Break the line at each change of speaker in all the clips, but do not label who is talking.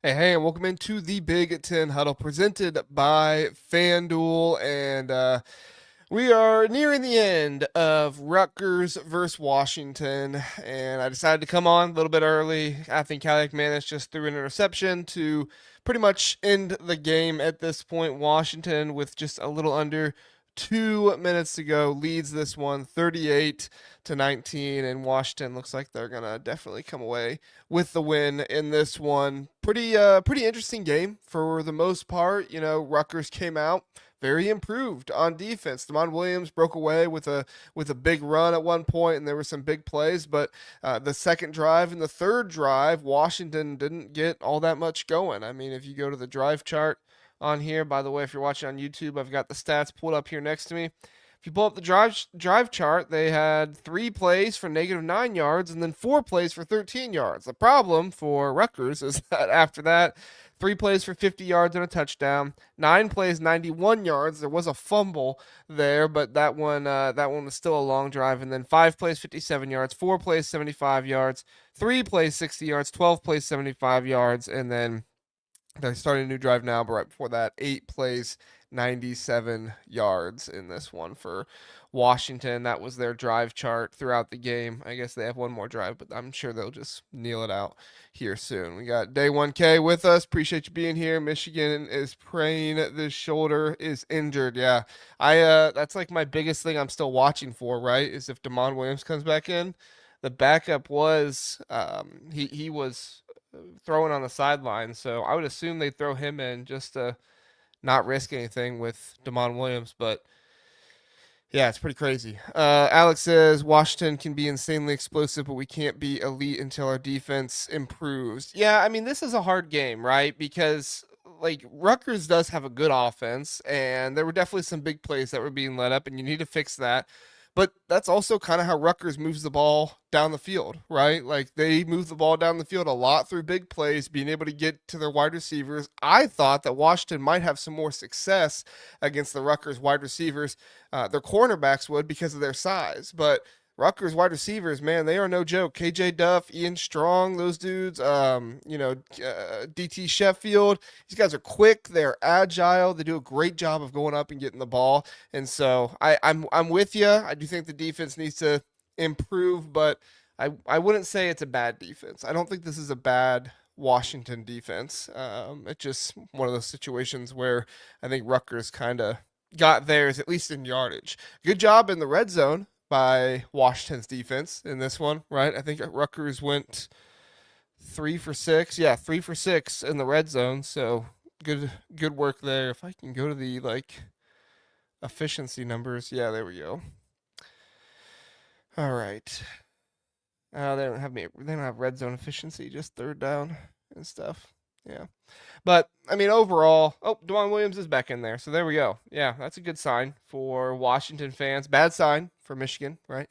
Hey, and welcome into the Big Ten Huddle presented by FanDuel. And we are nearing the end of Rutgers versus Washington. And I decided to come on a little bit early. I think Cadillac Manis just threw an interception to pretty much end the game at this point. Washington, with just a little under 2 minutes to go, leads this one 38-19. And Washington looks like they're going to definitely come away with the win in this one. Pretty interesting game for the most part. Rutgers came out very improved on defense. Williams broke away with a big run at one point, and there were some big plays. But the second drive and the third drive, Washington didn't get all that much going. I mean, if you go to the drive chart on here, by the way, if you're watching on YouTube, I've got the stats pulled up here next to me. If you pull up the drive chart, they had 3 plays for -9 yards and then 4 plays for 13 yards. The problem for Rutgers is that after that, 3 plays for 50 yards and a touchdown, 9 plays, 91 yards. There was a fumble there, but that one was still a long drive. And then 5 plays, 57 yards, 4 plays, 75 yards, 3 plays, 60 yards, 12 plays, 75 yards, and then they're starting a new drive now, but right before that, 8 plays, 97 yards in this one for Washington. That was their drive chart throughout the game. I guess they have one more drive, but I'm sure they'll just kneel it out here soon. We got Day 1K with us. Appreciate you being here. Michigan is praying this shoulder is injured. Yeah, that's like my biggest thing I'm still watching for, right? Is if Damon Williams comes back in. The backup was he was throwing on the sideline, so I would assume they'd throw him in just to not risk anything with Damon Williams. But yeah, it's pretty crazy. Alex says Washington can be insanely explosive, but we can't be elite until our defense improves. Yeah, I mean, this is a hard game, right? Because like Rutgers does have a good offense, and there were definitely some big plays that were being let up, and you need to fix that. But that's also kind of how Rutgers moves the ball down the field, right? Like they move the ball down the field a lot through big plays, being able to get to their wide receivers. I thought that Washington might have some more success against the Rutgers wide receivers. Their cornerbacks would because of their size, but Rutgers wide receivers, man, they are no joke. KJ Duff, Ian Strong, those dudes, DT Sheffield, these guys are quick, they're agile, they do a great job of going up and getting the ball. And so I'm with you. I do think the defense needs to improve, but I wouldn't say it's a bad defense. I don't think this is a bad Washington defense. It's just one of those situations where I think Rutgers kind of got theirs, at least in yardage. Good job in the red zone by Washington's defense in this one, right? I think Rutgers went 3 for 6. Yeah, 3 for 6 in the red zone. So good work there. If I can go to the efficiency numbers, yeah, there we go. All right. They don't have red zone efficiency, just third down and stuff. Yeah. But I mean, overall, Damon Williams is back in there. So there we go. Yeah, that's a good sign for Washington fans. Bad sign for Michigan, right?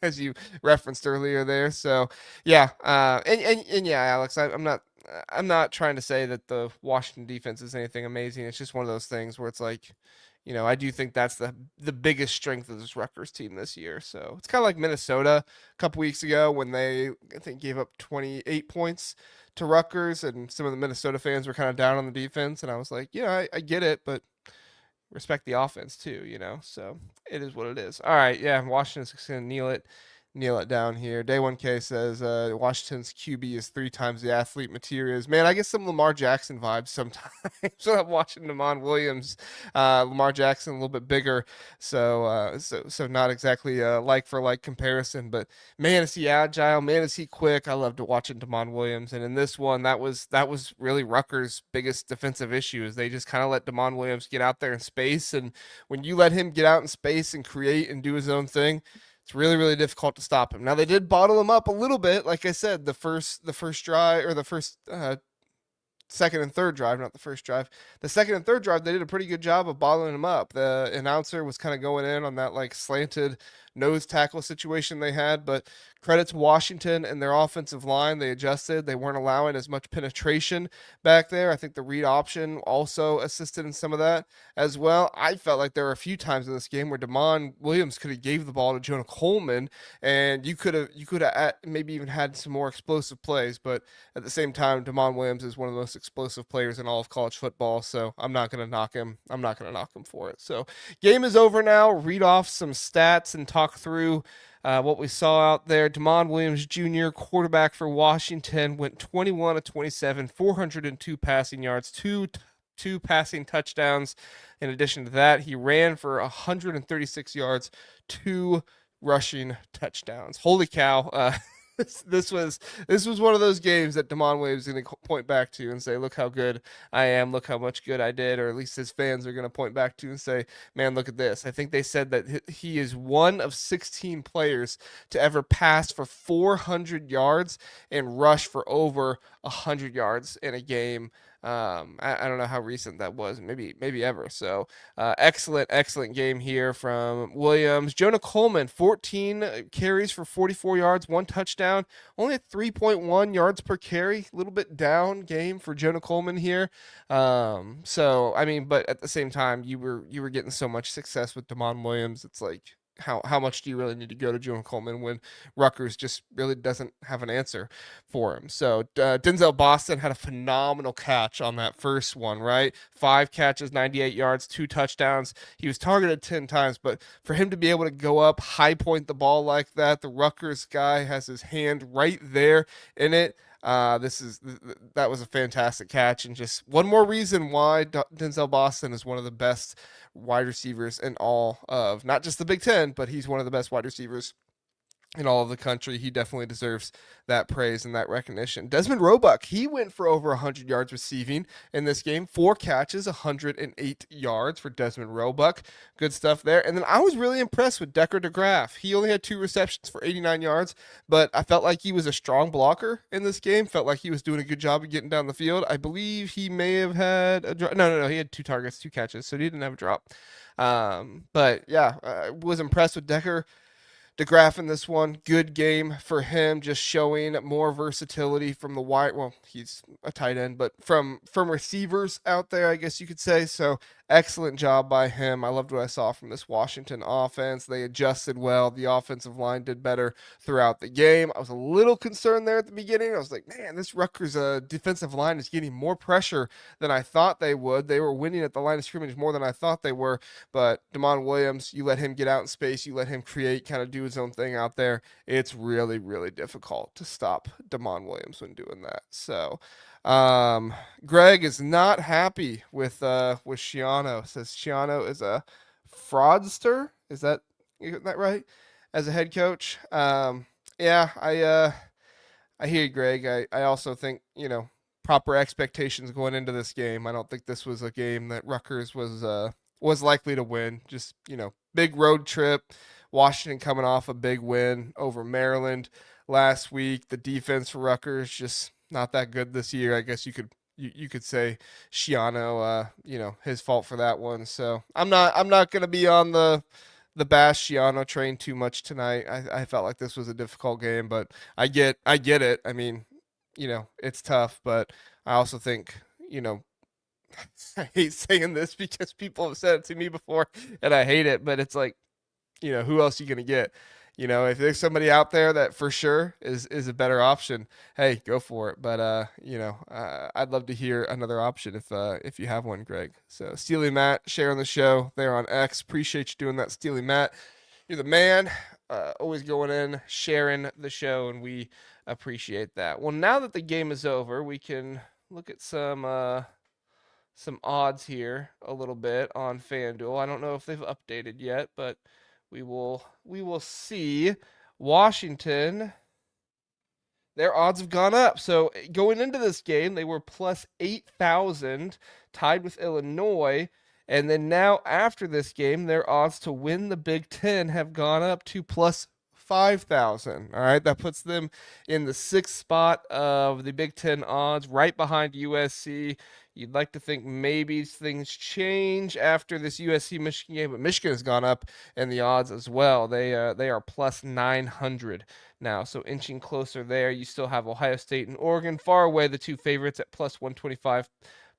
As you referenced earlier there. So yeah, and yeah, Alex, I'm not trying to say that the Washington defense is anything amazing. It's just one of those things where it's like, I do think that's the biggest strength of this Rutgers team this year. So it's kind of like Minnesota a couple weeks ago when they, I think, gave up 28 points to Rutgers, and some of the Minnesota fans were kind of down on the defense. And I was like, I get it, but respect the offense too. So it is what it is. All right, yeah, Washington's just gonna kneel it down here. Day 1K says Washington's QB is 3 times the athlete Materia is. Man, I get some Lamar Jackson vibes sometimes when I'm watching Damon Williams. Lamar Jackson a little bit bigger, so not exactly a like for like comparison, but man, is he agile, man, is he quick. I love to watching Damon Williams, and in this one, that was really Rutgers' biggest defensive issue is they just kind of let Damon Williams get out there in space, and when you let him get out in space and create and do his own thing, it's really, really difficult to stop him. Now they did bottle him up a little bit, like I said, the first drive, or the first second and third drive, not the first drive. The second and third drive, they did a pretty good job of bottling him up. The announcer was kind of going in on that like slanted nose tackle situation they had, but credit to Washington and their offensive line. They adjusted. They weren't allowing as much penetration back there. I think the read option also assisted in some of that as well. I felt like there were a few times in this game where Damon Williams could have gave the ball to Jonah Coleman, and you could have maybe even had some more explosive plays. But at the same time, Damon Williams is one of the most explosive players in all of college football, so I'm not going to knock him. I'm not going to knock him for it. So game is over now. Read off some stats and talk through what we saw out there. Damon Williams Jr., quarterback for Washington, went 21 of 27, 402 passing yards, two passing touchdowns. In addition to that, he ran for 136 yards, two rushing touchdowns. Holy cow! This was one of those games that Damon Williams is going to point back to and say, "Look how good I am. Look how much good I did." Or at least his fans are going to point back to and say, "Man, look at this." I think they said that he is one of 16 players to ever pass for 400 yards and rush for over 100 yards in a game. I don't know how recent that was, maybe ever. So excellent game here from Williams. Jonah Coleman, 14 carries for 44 yards, one touchdown, only at 3.1 yards per carry. A little bit down game for Jonah Coleman here. So I mean, but at the same time, you were getting so much success with Damon Williams. It's like, how much do you really need to go to Jonah Coleman when Rutgers just really doesn't have an answer for him? So Denzel Boston had a phenomenal catch on that first one, right? 5 catches, 98 yards, 2 touchdowns. He was targeted 10 times, but for him to be able to go up, high point the ball like that, the Rutgers guy has his hand right there in it. That was a fantastic catch, and just one more reason why Denzel Boston is one of the best wide receivers in all of not just the Big Ten, but he's one of the best wide receivers in all of the country. He definitely deserves that praise and that recognition. Desmond Roebuck, he went for over 100 yards receiving in this game. 4 catches, 108 yards for Desmond Roebuck. Good stuff there. And then I was really impressed with Decker DeGraff. He only had 2 receptions for 89 yards, but I felt like he was a strong blocker in this game. Felt like he was doing a good job of getting down the field. I Bleav he may have had a drop. No. He had 2 targets, 2 catches, so he didn't have a drop. But yeah, I was impressed with Decker DeGraff in this one. Good game for him, just showing more versatility from the wide. Well, he's a tight end, but from receivers out there, I guess you could say. So excellent job by him. I loved what I saw from this Washington offense. They adjusted well. The offensive line did better throughout the game. I was a little concerned there at the beginning. I was like, man, this Rutgers defensive line is getting more pressure than I thought they would. They were winning at the line of scrimmage more than I thought they were. But Damon Williams, you let him get out in space. You let him create, kind of do his own thing out there. It's really, really difficult to stop Damon Williams when doing that. So Greg is not happy with Schiano. Says Schiano is a fraudster. Is that right? As a head coach. Yeah, I hear you, Greg. I also think, proper expectations going into this game. I don't think this was a game that Rutgers was likely to win. Just, big road trip. Washington coming off a big win over Maryland last week. The defense for Rutgers just not that good this year. I guess you could say Schiano, his fault for that one. So I'm not going to be on the bash Schiano train too much tonight. I felt like this was a difficult game, but I get it. I mean, it's tough, but I also think, I hate saying this because people have said it to me before and I hate it, but it's like, who else are you going to get? If there's somebody out there that for sure is a better option, hey, go for it. But I'd love to hear another option if you have one, Greg. So Steely Matt sharing the show there on X. Appreciate you doing that, Steely Matt. You're the man. Always going in, sharing the show, and we appreciate that. Well, now that the game is over, we can look at some odds here a little bit on FanDuel. I don't know if they've updated yet, but we will see. Washington, their odds have gone up. So going into this game, they were plus 8,000, tied with Illinois. And then now after this game, their odds to win the Big Ten have gone up to plus 5,000. All right, that puts them in the 6th spot of the Big Ten odds, right behind USC. You'd like to think maybe things change after this USC-Michigan game, but Michigan has gone up in the odds as well. They are plus 900 now, so inching closer there. You still have Ohio State and Oregon, far away the two favorites at plus 125,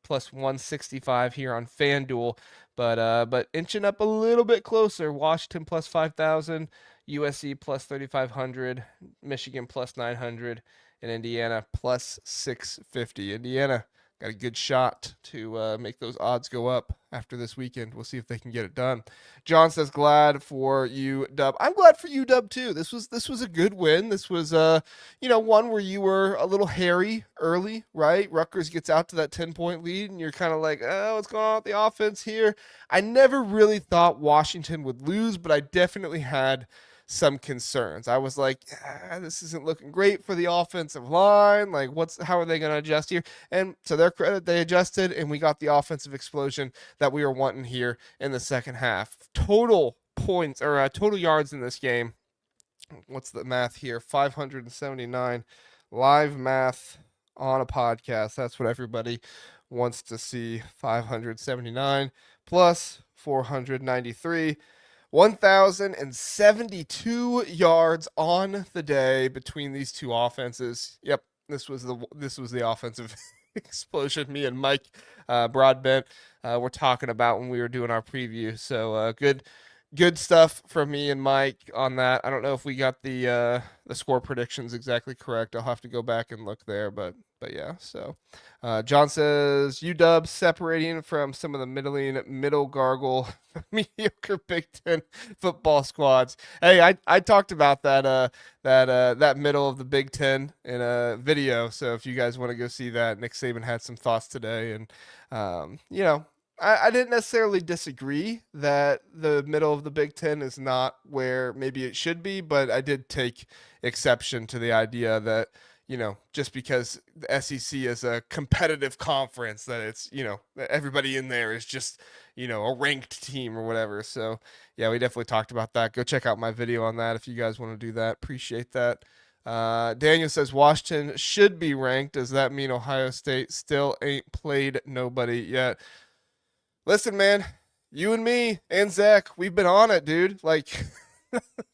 plus 165 here on FanDuel. But inching up a little bit closer. Washington plus 5,000, USC plus 3,500, Michigan plus 900, and Indiana plus 650. Indiana got a good shot to make those odds go up after this weekend. We'll see if they can get it done. John says, glad for you, Dub. I'm glad for you, Dub, too. This was a good win. This was one where you were a little hairy early, right? Rutgers gets out to that 10-point lead, and you're kind of like, oh, what's going on with the offense here? I never really thought Washington would lose, but I definitely had some concerns. I was like, this isn't looking great for the offensive line. Like, how are they going to adjust here? And to their credit, they adjusted, and we got the offensive explosion that we were wanting here in the second half. Total points or total yards in this game. What's the math here? 579. Live math on a podcast. That's what everybody wants to see. 579 plus 493. 1,072 yards on the day between these two offenses. Yep, this was the offensive explosion me and Mike Broadbent were talking about when we were doing our preview. So good stuff from me and Mike on that. I don't know if we got the score predictions exactly correct. I'll have to go back and look there, but yeah. So John says UW separating from some of the middle gargle mediocre Big Ten football squads. Hey, I talked about that middle of the Big Ten in a video. So if you guys want to go see that, Nick Saban had some thoughts today, and I didn't necessarily disagree that the middle of the Big Ten is not where maybe it should be, but I did take exception to the idea that, just because the SEC is a competitive conference, that it's, that everybody in there is just, a ranked team or whatever. So, yeah, we definitely talked about that. Go check out my video on that if you guys want to do that. Appreciate that. Daniel says Washington should be ranked. Does that mean Ohio State still ain't played nobody yet? Listen, man, you and me and Zach, we've been on it, dude. Like,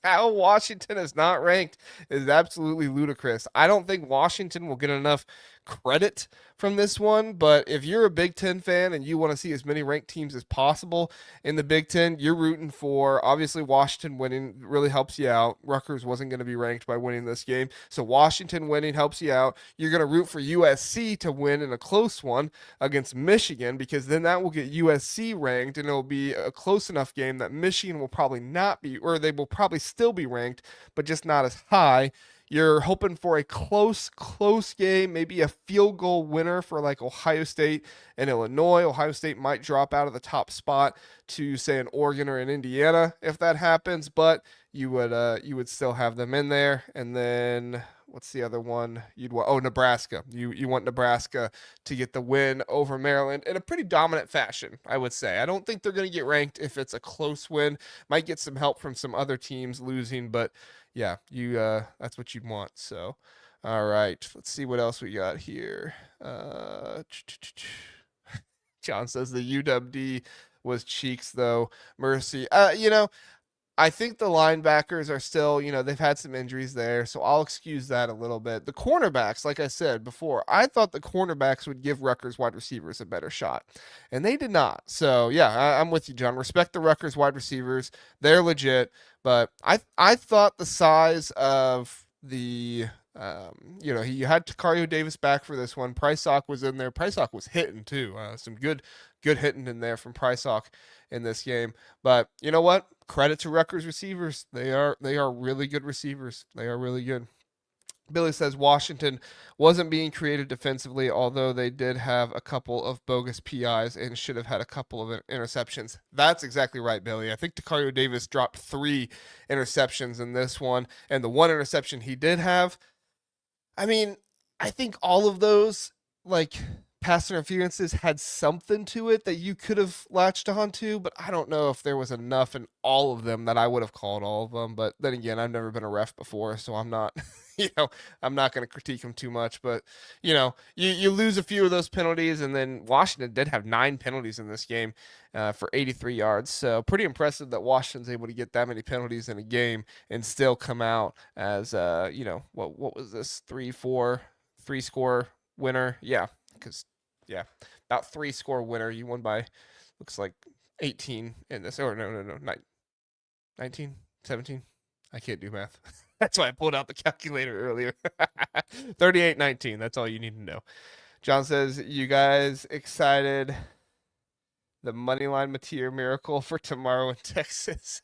how Washington is not ranked is absolutely ludicrous. I don't think Washington will get enough credit from this one, but if you're a Big Ten fan and you want to see as many ranked teams as possible in the Big Ten, you're rooting for, obviously, Washington winning really helps you out. Rutgers wasn't going to be ranked by winning this game, so Washington winning helps you out. You're going to root for USC to win in a close one against Michigan, because then that will get USC ranked, and it'll be a close enough game that Michigan will probably not be, or they will probably still be ranked, but just not as high. You're hoping for a close game, maybe a field goal winner for like Ohio State and Illinois. Ohio State might drop out of the top spot to, say, an Oregon or an Indiana if that happens, but you would still have them in there. And then what's the other one you'd want? Oh, Nebraska. You want Nebraska to get the win over Maryland in a pretty dominant fashion, I would say. I don't think they're going to get ranked if it's a close win. Might get some help from some other teams losing, but yeah, that's what you'd want. So, all right, let's see what else we got here. John says the UW was cheeks though. Mercy. I think the linebackers are still, they've had some injuries there, so I'll excuse that a little bit. The cornerbacks, like I said before, I thought the cornerbacks would give Rutgers wide receivers a better shot, and they did not. So, yeah, I'm with you, John. Respect the Rutgers wide receivers. They're legit, but I thought the size of the you had Takario Davis back for this one. Prysock was in there. Prysock was hitting too. Some good hitting in there from Prysock in this game. But you know what? Credit to Rutgers receivers. They are really good receivers. They are really good. Billy says Washington wasn't being creative defensively, although they did have a couple of bogus PIs and should have had a couple of interceptions. That's exactly right, Billy. I think Takario Davis dropped 3 interceptions in this one, and the one interception he did have, I mean, I think all of those, like, pass interferences had something to it that you could have latched onto, but I don't know if there was enough in all of them that I would have called all of them. But then again, I've never been a ref before, so I'm not, I'm not going to critique them too much. But you lose a few of those penalties, and then Washington did have 9 penalties in this game for 83 yards. So pretty impressive that Washington's able to get that many penalties in a game and still come out as what was this 3-score winner? Yeah, because yeah, about 3-score winner. You won by looks like 18 in this. Or no, 19, 17. I can't do math. That's why I pulled out the calculator earlier. 38-19. That's all you need to know. John says, you guys excited? The moneyline material miracle for tomorrow in Texas.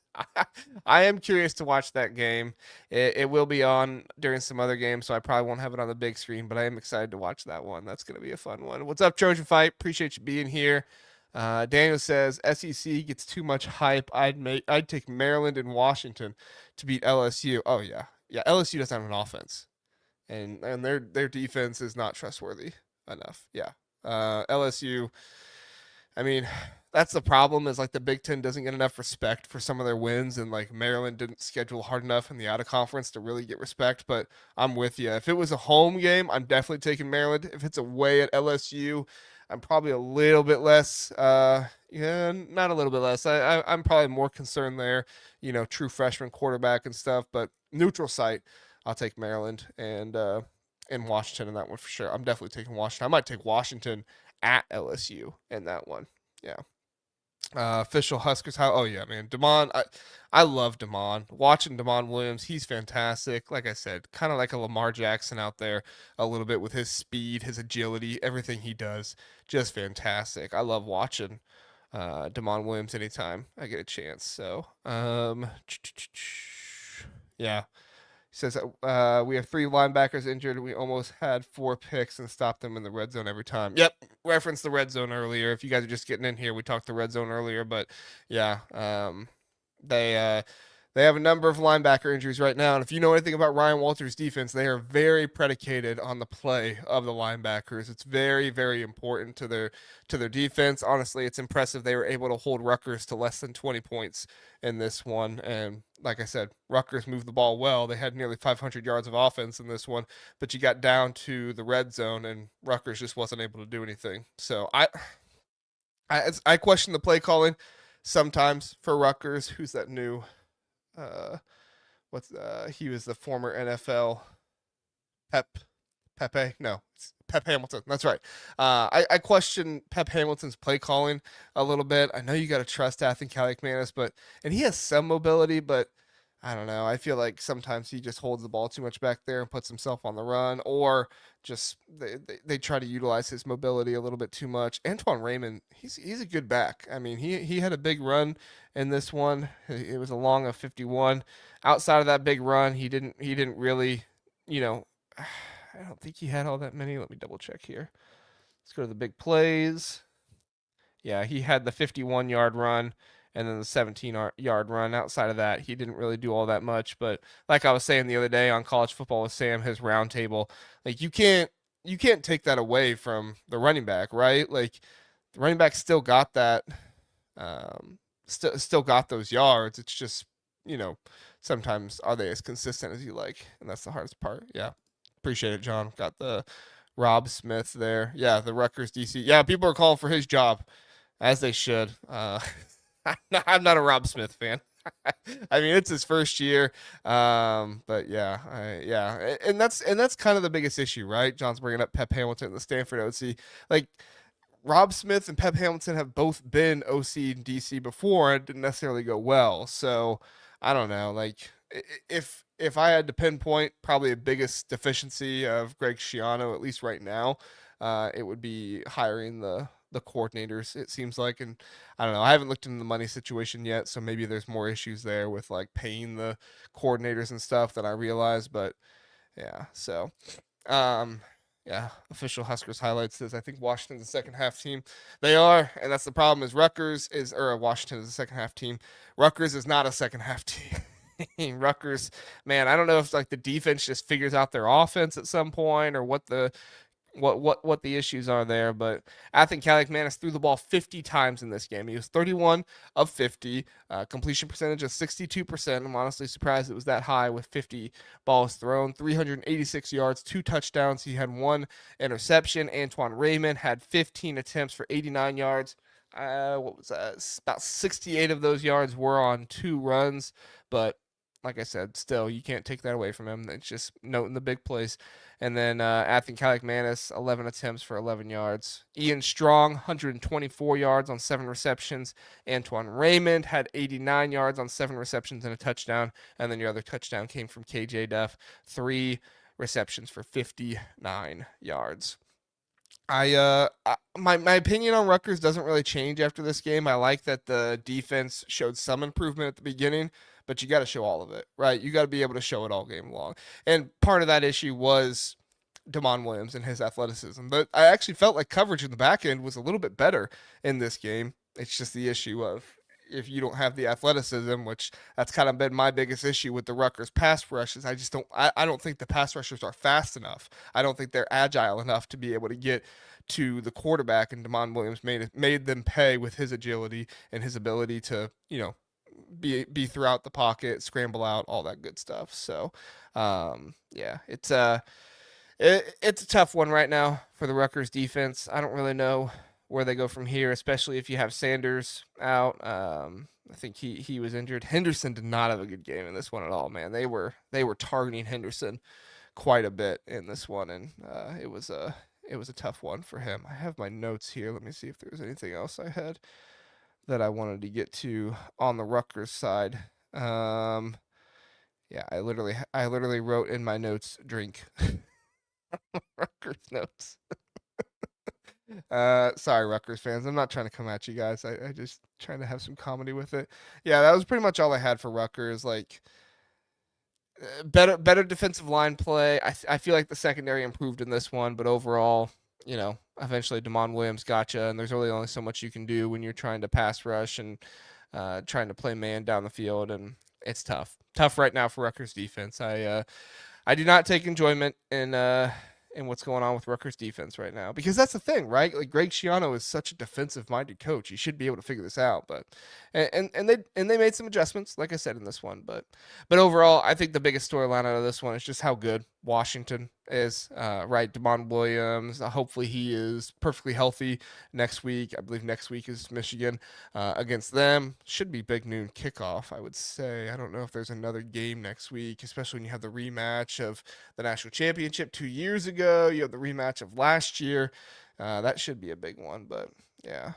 I am curious to watch that game. It will be on during some other games, so I probably won't have it on the big screen, but I am excited to watch that one. That's going to be a fun one. What's up, Trojan Fight? Appreciate you being here. Daniel says SEC gets too much hype. I'd take Maryland and Washington to beat LSU. Oh yeah. LSU doesn't have an offense, and their defense is not trustworthy enough. Yeah. LSU. I mean, that's the problem is like the Big Ten doesn't get enough respect for some of their wins, and like Maryland didn't schedule hard enough in the out of conference to really get respect. But I'm with you. If it was a home game, I'm definitely taking Maryland. If it's away at LSU, I'm probably a little bit less. Not a little bit less. I'm probably more concerned there. True freshman quarterback and stuff. But neutral site, I'll take Maryland and Washington in that one for sure. I'm definitely taking Washington. I might take Washington at LSU in that one. Yeah. Official Huskers. Oh yeah, man. Damon, I love Damon. Watching Damon Williams, he's fantastic. Like I said, kind of like a Lamar Jackson out there a little bit with his speed, his agility, everything he does, just fantastic. I love watching Damon Williams anytime I get a chance. So, yeah. Says we have 3 linebackers injured. We almost had 4 picks and stopped them in the red zone every time. Yep, referenced the red zone earlier. If you guys are just getting in here, we talked the red zone earlier, but yeah, they have a number of linebacker injuries right now, and if you know anything about Ryan Walters' defense, they are very predicated on the play of the linebackers. It's very, very important to their defense. Honestly, it's impressive they were able to hold Rutgers to less than 20 points in this one, and like I said, Rutgers moved the ball well. They had nearly 500 yards of offense in this one, but you got down to the red zone, and Rutgers just wasn't able to do anything. So I question the play calling sometimes for Rutgers. Who's that new? He was the former NFL Pepe? No, it's Pep Hamilton. That's right. I question Pep Hamilton's play calling a little bit. I know you got to trust Athan Kaliakmanis, and he has some mobility, but I don't know. I feel like sometimes he just holds the ball too much back there and puts himself on the run, or just they try to utilize his mobility a little bit too much. Antoine Raymond, he's a good back. I mean, he had a big run in this one. It was a long of 51. Outside of that big run, he didn't really, I don't think he had all that many. Let me double check here. Let's go to the big plays. Yeah, he had the 51-yard run and then the 17-yard run. Outside of that, he didn't really do all that much. But like I was saying the other day on College Football with Sam, his roundtable, like you can't take that away from the running back, right? Like the running back still got that, still got those yards. It's just sometimes are they as consistent as you like, and that's the hardest part. Yeah, appreciate it, John. Got the Rob Smith there. Yeah, the Rutgers DC. Yeah, people are calling for his job, as they should. I'm not a Rob Smith fan. I mean, it's his first year, but yeah, and that's kind of the biggest issue, right? John's bringing up Pep Hamilton, the Stanford OC. Like Rob Smith and Pep Hamilton have both been OC and DC before, and it didn't necessarily go well. So I don't know. Like if I had to pinpoint probably the biggest deficiency of Greg Schiano, at least right now, it would be hiring the coordinators, it seems like. And I don't know, I haven't looked into the money situation yet, so maybe there's more issues there with like paying the coordinators and stuff than I realize. But yeah, so yeah, official Huskers highlights says I think Washington's a second half team. They are, and that's the problem. Is Washington is a second half team. Rutgers is not a second half team. Rutgers, man, I don't know if like the defense just figures out their offense at some point, or what the what the issues are there. But Athenkallik-Manis threw the ball 50 times in this game. He was 31 of 50, completion percentage of 62%. I'm honestly surprised it was that high with 50 balls thrown, 386 yards, 2 touchdowns. He had 1 interception. Antoine Raymond had 15 attempts for 89 yards. What was that? About 68 of those yards were on 2 runs, but like I said, still you can't take that away from him. It's just noting the big plays. And then Athenkallik-Manis, 11 attempts for 11 yards. Ian Strong, 124 yards on 7 receptions. Antoine Raymond had 89 yards on 7 receptions and a touchdown. And then your other touchdown came from KJ Duff, 3 receptions for 59 yards. My opinion on Rutgers doesn't really change after this game. I like that the defense showed some improvement at the beginning, but you got to show all of it, right? You got to be able to show it all game long. And part of that issue was Damon Williams and his athleticism. But I actually felt like coverage in the back end was a little bit better in this game. It's just the issue of if you don't have the athleticism, which that's kind of been my biggest issue with the Rutgers pass rushes. I don't think the pass rushers are fast enough. I don't think they're agile enough to be able to get to the quarterback, and Damon Williams made them pay with his agility and his ability to, be throughout the pocket, scramble out, all that good stuff. So, yeah, it's a tough one right now for the Rutgers defense. I don't really know where they go from here, especially if you have Sanders out. I think he was injured. Henderson did not have a good game in this one at all, man. They were targeting Henderson quite a bit in this one, and it was a tough one for him. I have my notes here. Let me see if there's anything else I had that I wanted to get to on the Rutgers side. Yeah, I literally wrote in my notes, drink. Rutgers notes. Sorry, Rutgers fans. I'm not trying to come at you guys. I just trying to have some comedy with it. Yeah, that was pretty much all I had for Rutgers. Like, better defensive line play. I feel like the secondary improved in this one, but overall, eventually Damon Williams gotcha, and there's really only so much you can do when you're trying to pass rush and trying to play man down the field, and it's tough. Tough right now for Rutgers defense. I do not take enjoyment in what's going on with Rutgers defense right now, because that's the thing, right? Like, Greg Schiano is such a defensive-minded coach. He should be able to figure this out, but they made some adjustments, like I said, in this one. But overall, I think the biggest storyline out of this one is just how good Washington is. Right, Damon Williams. Hopefully, he is perfectly healthy next week. I Bleav next week is Michigan against them. Should be big noon kickoff, I would say. I don't know if there's another game next week, especially when you have the rematch of the national championship 2 years ago. You have the rematch of last year. That should be a big one, but yeah.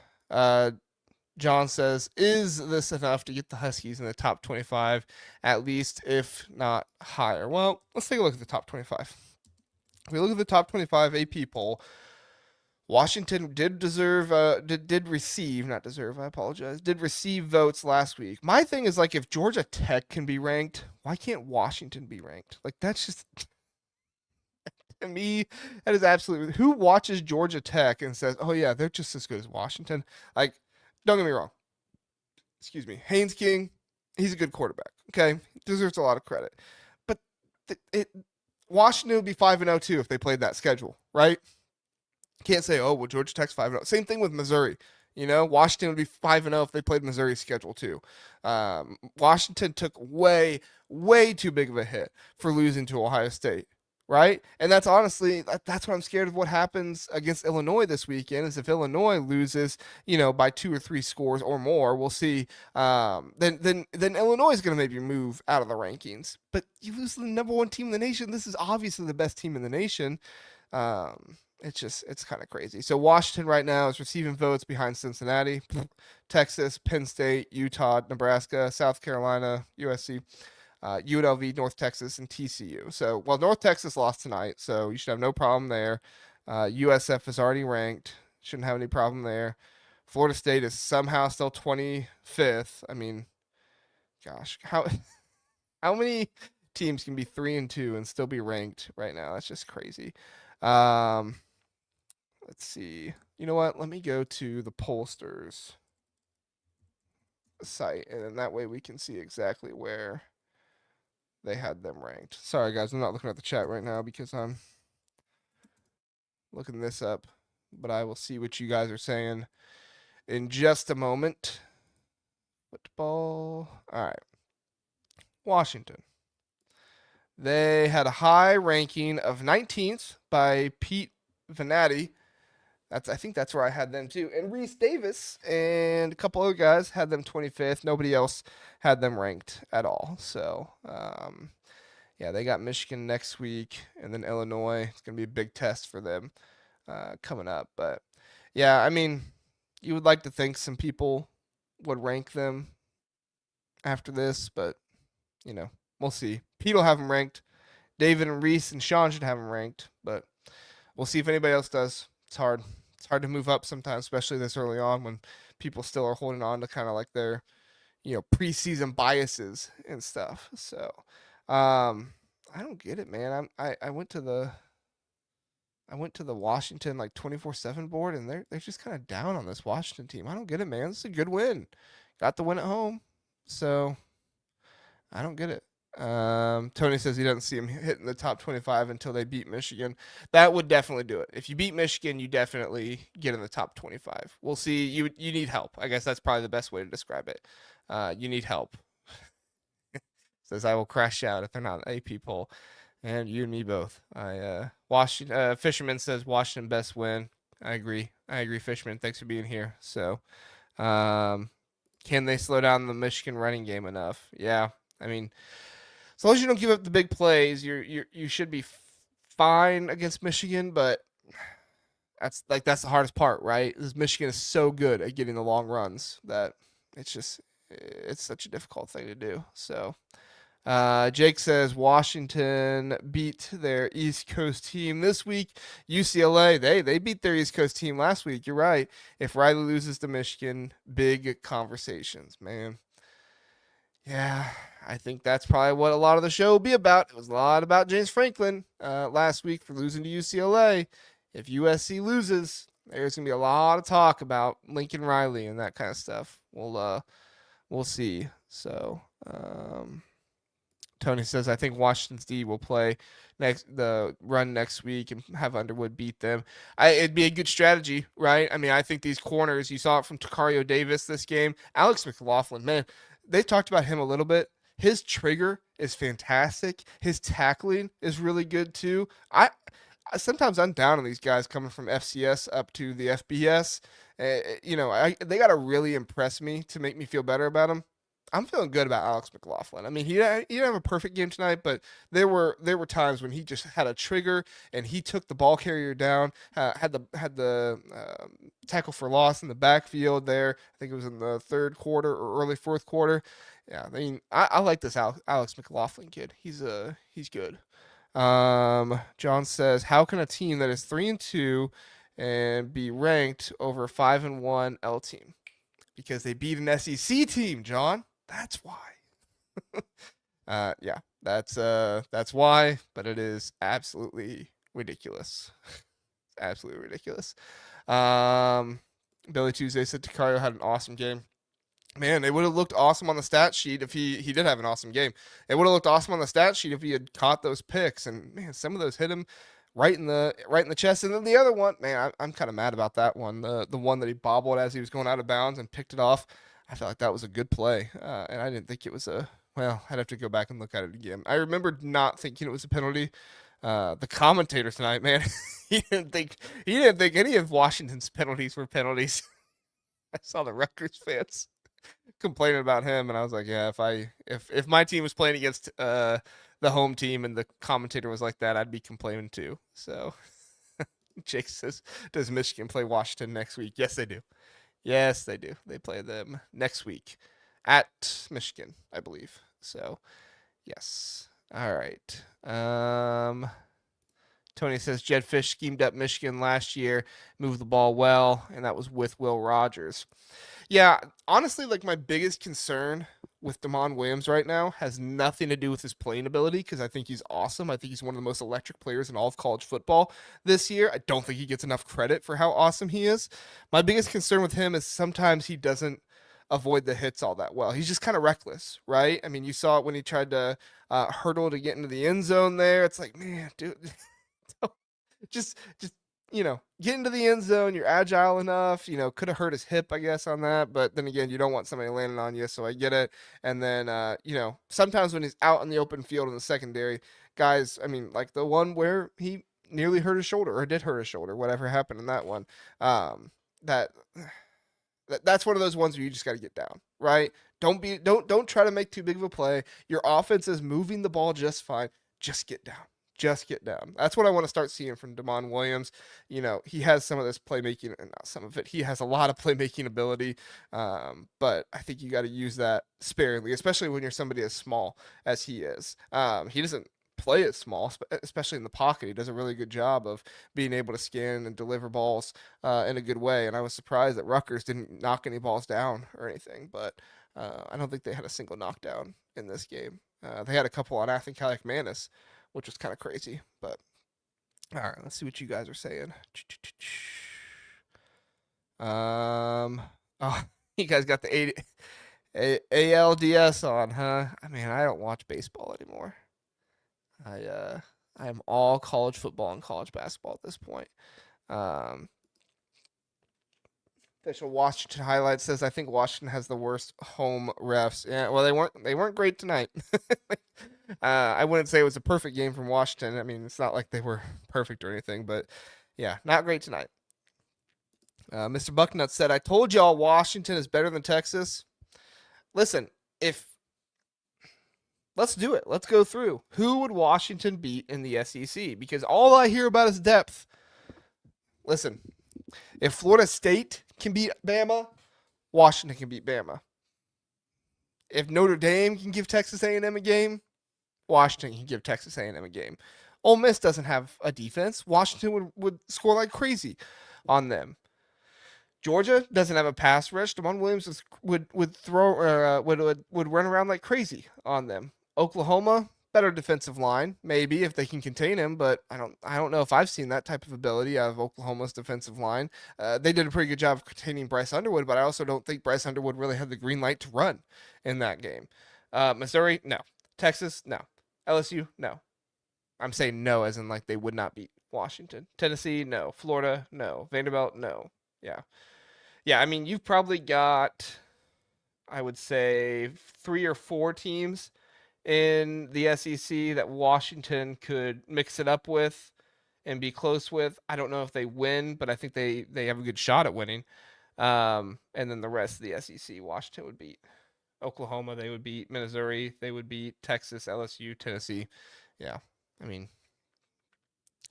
John says, is this enough to get the Huskies in the top 25, at least, if not higher? Well, let's take a look at the top 25. If we look at the top 25 AP poll, Washington did receive votes last week. My thing is, like, if Georgia Tech can be ranked, why can't Washington be ranked? Like, that's just, to me, that is absolutely, who watches Georgia Tech and says, oh yeah, they're just as good as Washington? Like, don't get me wrong. Excuse me. Haynes King, he's a good quarterback. Okay, deserves a lot of credit. But Washington would be 5-0 too if they played that schedule, right? Can't say, oh, well, Georgia Tech's 5-0. Same thing with Missouri. Washington would be 5-0 if they played Missouri's schedule too. Washington took way, way too big of a hit for losing to Ohio State. Right? And that's honestly, that's what I'm scared of what happens against Illinois this weekend, is if Illinois loses, by 2 or 3 scores or more, we'll see. Then Illinois is going to maybe move out of the rankings. But you lose to the number 1 team in the nation. This is obviously the best team in the nation. It's kind of crazy. So Washington right now is receiving votes behind Cincinnati, Texas, Penn State, Utah, Nebraska, South Carolina, USC. UNLV, North Texas, and TCU. So, North Texas lost tonight, so you should have no problem there. USF is already ranked. Shouldn't have any problem there. Florida State is somehow still 25th. I mean, gosh, how many teams can be 3-2 and still be ranked right now? That's just crazy. Let's see. You know what? Let me go to the pollsters site, and then that way we can see exactly where they had them ranked. Sorry, guys, I'm not looking at the chat right now because I'm looking this up, but I will see what you guys are saying in just a moment. Football. All right. Washington. They had a high ranking of 19th by Pete Venatti. I think that's where I had them too. And Reese Davis and a couple other guys had them 25th. Nobody else had them ranked at all. So, yeah, they got Michigan next week and then Illinois. It's going to be a big test for them coming up. But, yeah, I mean, you would like to think some people would rank them after this, but, we'll see. Pete will have them ranked. David and Reese and Sean should have them ranked, but we'll see if anybody else does. It's hard. It's hard to move up sometimes, especially this early on when people still are holding on to kind of like their, preseason biases and stuff. So, I don't get it, man. I went to the Washington like 24/7 board, and they're just kind of down on this Washington team. I don't get it, man. It's a good win. Got the win at home, so I don't get it. Tony says he doesn't see him hitting the top 25 until they beat Michigan. That would definitely do it. If you beat Michigan, you definitely get in the top 25. We'll see. You need help. I guess that's probably the best way to describe it. You need help. Says I will crash out if they're not an AP poll, and you and me both. Washington Fisherman says Washington best win. I agree. Fisherman. Thanks for being here. So, can they slow down the Michigan running game enough? Yeah. I mean, as long as you don't give up the big plays, you should be fine against Michigan. But that's the hardest part, right? Is Michigan is so good at getting the long runs that it's such a difficult thing to do. So, Jake says Washington beat their East Coast team this week. UCLA, they beat their East Coast team last week. You're right. If Riley loses to Michigan, big conversations, man. Yeah, I think that's probably what a lot of the show will be about. It was a lot about James Franklin last week for losing to UCLA. If USC loses, there's gonna be a lot of talk about Lincoln Riley and that kind of stuff. We'll see. So, Tony says I think Washington's D will play the run next week and have Underwood beat them. It'd be a good strategy, right? I mean, I think these corners, you saw it from Takario Davis this game. Alex McLaughlin, man, they talked about him a little bit. His trigger is fantastic. His tackling is really good too. Sometimes I'm down on these guys coming from FCS up to the FBS. They got to really impress me to make me feel better about them. I'm feeling good about Alex McLaughlin. I mean, he didn't have a perfect game tonight, but there were times when he just had a trigger and he took the ball carrier down. Had the tackle for loss in the backfield there. I think it was in the third quarter or early fourth quarter. Yeah, I mean, I like this Alex McLaughlin kid. He's good. John says, how can a team that is 3-2 and be ranked over 5-1 L team? Because they beat an SEC team, John. That's why. Yeah, that's why, but it is absolutely ridiculous. Absolutely ridiculous. Billy Tuesday said Takario had an awesome game. Man, it would have looked awesome on the stat sheet if he did have an awesome game. It would have looked awesome on the stat sheet if he had caught those picks. And man, some of those hit him right in the chest. And then the other one, man, I'm kind of mad about that one. The one that he bobbled as he was going out of bounds and picked it off. I felt like that was a good play, and I didn't think it was well, I'd have to go back and look at it again. I remember not thinking it was a penalty. The commentator tonight, man, he didn't think any of Washington's penalties were penalties. I saw the Rutgers fans complaining about him, and I was like, yeah, if my team was playing against the home team and the commentator was like that, I'd be complaining too. So Jake says, does Michigan play Washington next week? Yes, they do. Yes, they do. They play them next week at Michigan, I Bleav. So, yes. All right. Tony says Jed Fish schemed up Michigan last year, moved the ball well, and that was with Will Rogers. Yeah, honestly, like my biggest concern with Damon Williams right now has nothing to do with his playing ability because I think he's awesome. I think he's one of the most electric players in all of college football this year. I don't think he gets enough credit for how awesome he is. My biggest concern with him is sometimes he doesn't avoid the hits all that well. He's just kind of reckless, right? I mean, you saw it when he tried to hurdle to get into the end zone there. It's like, man, dude, just get into the end zone. You're agile enough. Could have hurt his hip, I guess, on that. But then again, you don't want somebody landing on you, so I get it. And then, sometimes when he's out in the open field in the secondary, guys, I mean, like the one where he nearly hurt his shoulder or did hurt his shoulder, whatever happened in that one. That that's one of those ones where you just got to get down, right? Don't try to make too big of a play. Your offense is moving the ball just fine. Just get down. Just get down. That's what I want to start seeing from Damon Williams. He has some of this playmaking, and not some of it. He has a lot of playmaking ability, but I think you got to use that sparingly, especially when you're somebody as small as he is. He doesn't play as small, especially in the pocket. He does a really good job of being able to scan and deliver balls in a good way. And I was surprised that Rutgers didn't knock any balls down or anything, but I don't think they had a single knockdown in this game. They had a couple on Athen Manis, which was kind of crazy. But all right, let's see what you guys are saying. Oh, you guys got the ALDS on, huh? I mean, I don't watch baseball anymore. I am all college football and college basketball at this point. Official Washington highlight says, I think Washington has the worst home refs. Yeah, well, they weren't great tonight. I wouldn't say it was a perfect game from Washington. I mean, it's not like they were perfect or anything, but yeah, not great tonight. Mr. Bucknut said, I told y'all Washington is better than Texas. Listen, let's do it. Let's go through. Who would Washington beat in the SEC? Because all I hear about is depth. Listen, if Florida State can beat Bama, Washington can beat Bama. If Notre Dame can give Texas A&M a game, Washington can give Texas A&M a game. Ole Miss doesn't have a defense. Washington would score like crazy on them. Georgia doesn't have a pass rush. Damon Williams would throw would run around like crazy on them. Oklahoma, better defensive line, maybe if they can contain him, but I don't know if I've seen that type of ability out of Oklahoma's defensive line. They did a pretty good job of containing Bryce Underwood, but I also don't think Bryce Underwood really had the green light to run in that game. Missouri, no. Texas, no. LSU, no. I'm saying no as in like they would not beat Washington. Tennessee, no. Florida, no. Vanderbilt, no. Yeah. Yeah, I mean, you've probably got, I would say, 3 or 4 teams in the SEC that Washington could mix it up with and be close with. I don't know if they win, but I think they have a good shot at winning. And then the rest of the SEC, Washington would beat Oklahoma. They would beat Missouri. They would beat Texas, LSU, Tennessee. Yeah, I mean,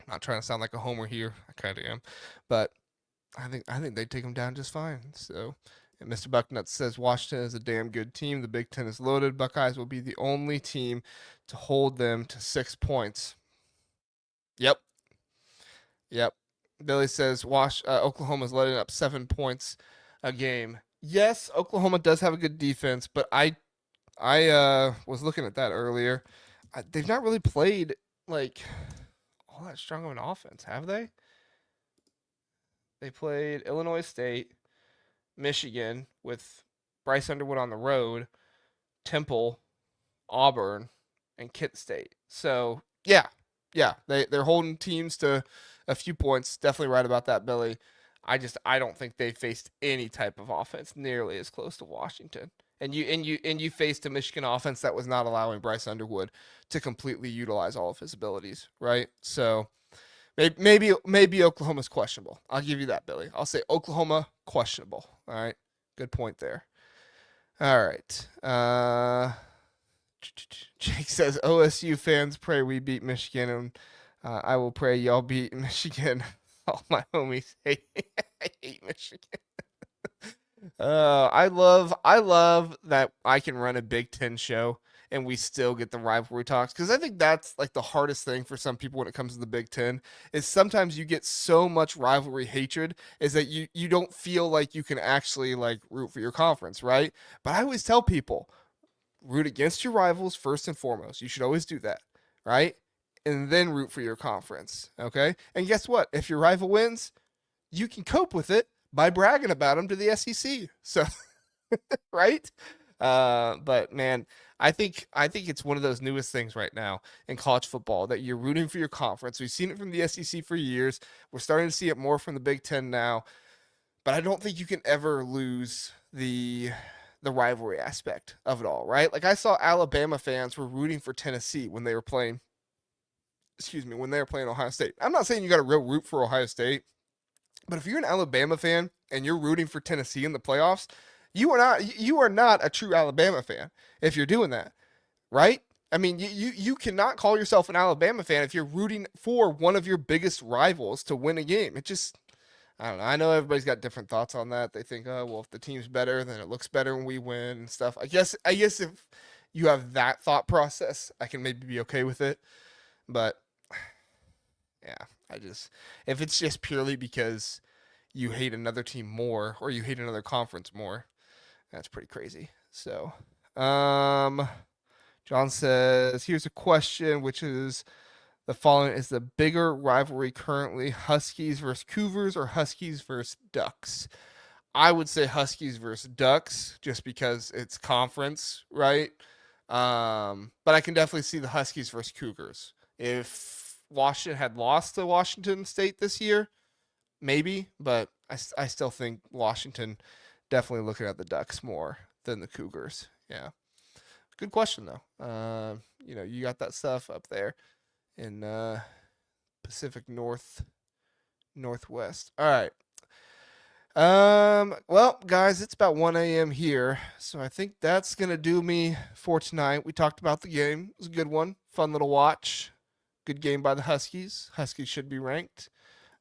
I'm not trying to sound like a homer here. I kind of am. But I think they take them down just fine. So, and Mr. Bucknut says Washington is a damn good team. The Big Ten is loaded. Buckeyes will be the only team to hold them to 6 points. Yep. Billy says Oklahoma's letting up 7 points a game. Yes, Oklahoma does have a good defense, but I was looking at that earlier. They've not really played like all that strong of an offense, have they? They played Illinois State, Michigan with Bryce Underwood on the road, Temple, Auburn, and Kent State. So, yeah, they're holding teams to a few points. Definitely right about that, Billy. I don't think they faced any type of offense nearly as close to Washington. And you faced a Michigan offense that was not allowing Bryce Underwood to completely utilize all of his abilities, right? So, maybe Oklahoma's questionable. I'll give you that, Billy. I'll say Oklahoma questionable. All right, good point there. All right. Jake says OSU fans pray we beat Michigan, and I will pray y'all beat Michigan. All my homies hate Michigan. I love that I can run a Big Ten show and we still get the rivalry talks, because I think that's like the hardest thing for some people when it comes to the Big Ten is sometimes you get so much rivalry hatred is that you don't feel like you can actually like root for your conference, right? But I always tell people, root against your rivals first and foremost. You should always do that, right? And then root for your conference, okay? And guess what? If your rival wins, you can cope with it by bragging about them to the SEC. So, right? But man, I think it's one of those newest things right now in college football that you're rooting for your conference. We've seen it from the SEC for years. We're starting to see it more from the Big Ten now. But I don't think you can ever lose the rivalry aspect of it all, right? Like I saw Alabama fans were rooting for Tennessee when they were playing, when they were playing Ohio State. I'm not saying you got to real root for Ohio State, but if you're an Alabama fan and you're rooting for Tennessee in the playoffs, you are not a true Alabama fan if you're doing that, right? I mean, you cannot call yourself an Alabama fan if you're rooting for one of your biggest rivals to win a game. It just I don't know. I know everybody's got different thoughts on that. They think, oh, well, if the team's better, then it looks better when we win and stuff. I guess if you have that thought process, I can maybe be okay with it. But yeah, if it's just purely because you hate another team more or you hate another conference more, that's pretty crazy. So, um, John says, here's a question, which is the following: is the bigger rivalry currently Huskies versus Cougars or Huskies versus Ducks? I would say Huskies versus Ducks just because it's conference, right? But I can definitely see the Huskies versus Cougars. If Washington had lost to Washington State this year, maybe, but I still think Washington definitely looking at the Ducks more than the Cougars. Yeah. Good question, though. You got that stuff up there in Pacific Northwest. All right. Well, guys, it's about 1 a.m. here, so I think that's gonna do me for tonight. We talked about the game. It was a good one, fun little watch. Good game by the Huskies. Huskies should be ranked.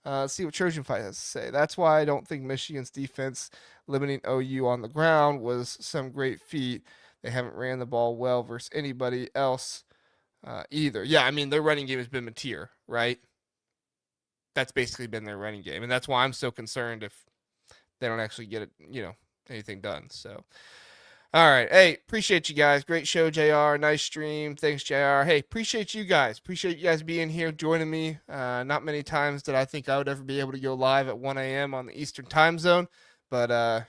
Let's see what Trojan Fight has to say. That's why I don't think Michigan's defense limiting OU on the ground was some great feat. They haven't ran the ball well versus anybody else either. Yeah, I mean, their running game has been Mateer, right? That's basically been their running game. And that's why I'm so concerned if they don't actually get it, anything done. So, all right. Hey, appreciate you guys. Great show, JR. Nice stream. Thanks, JR. Hey, appreciate you guys. Appreciate you guys being here, joining me. Not many times did I think I would ever be able to go live at 1 a.m. on the Eastern time zone. But,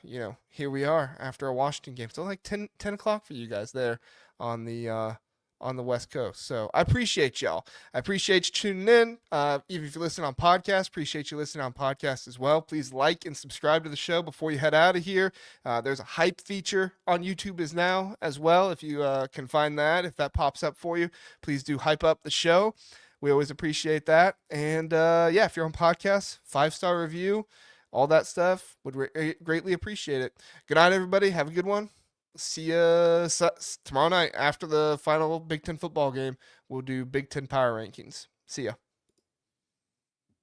here we are after a Washington game. Still like 10 o'clock for you guys there on the West Coast. So I appreciate y'all. I appreciate you tuning in. Even if you listen on podcast, appreciate you listening on podcast as well. Please like and subscribe to the show before you head out of here. There's a hype feature on YouTube as well. If you can find that, if that pops up for you, please do hype up the show. We always appreciate that. And if you're on podcast, 5-star review, all that stuff, would greatly appreciate it. Good night, everybody. Have a good one. See you tomorrow night after the final Big Ten football game. We'll do Big Ten power rankings. See ya.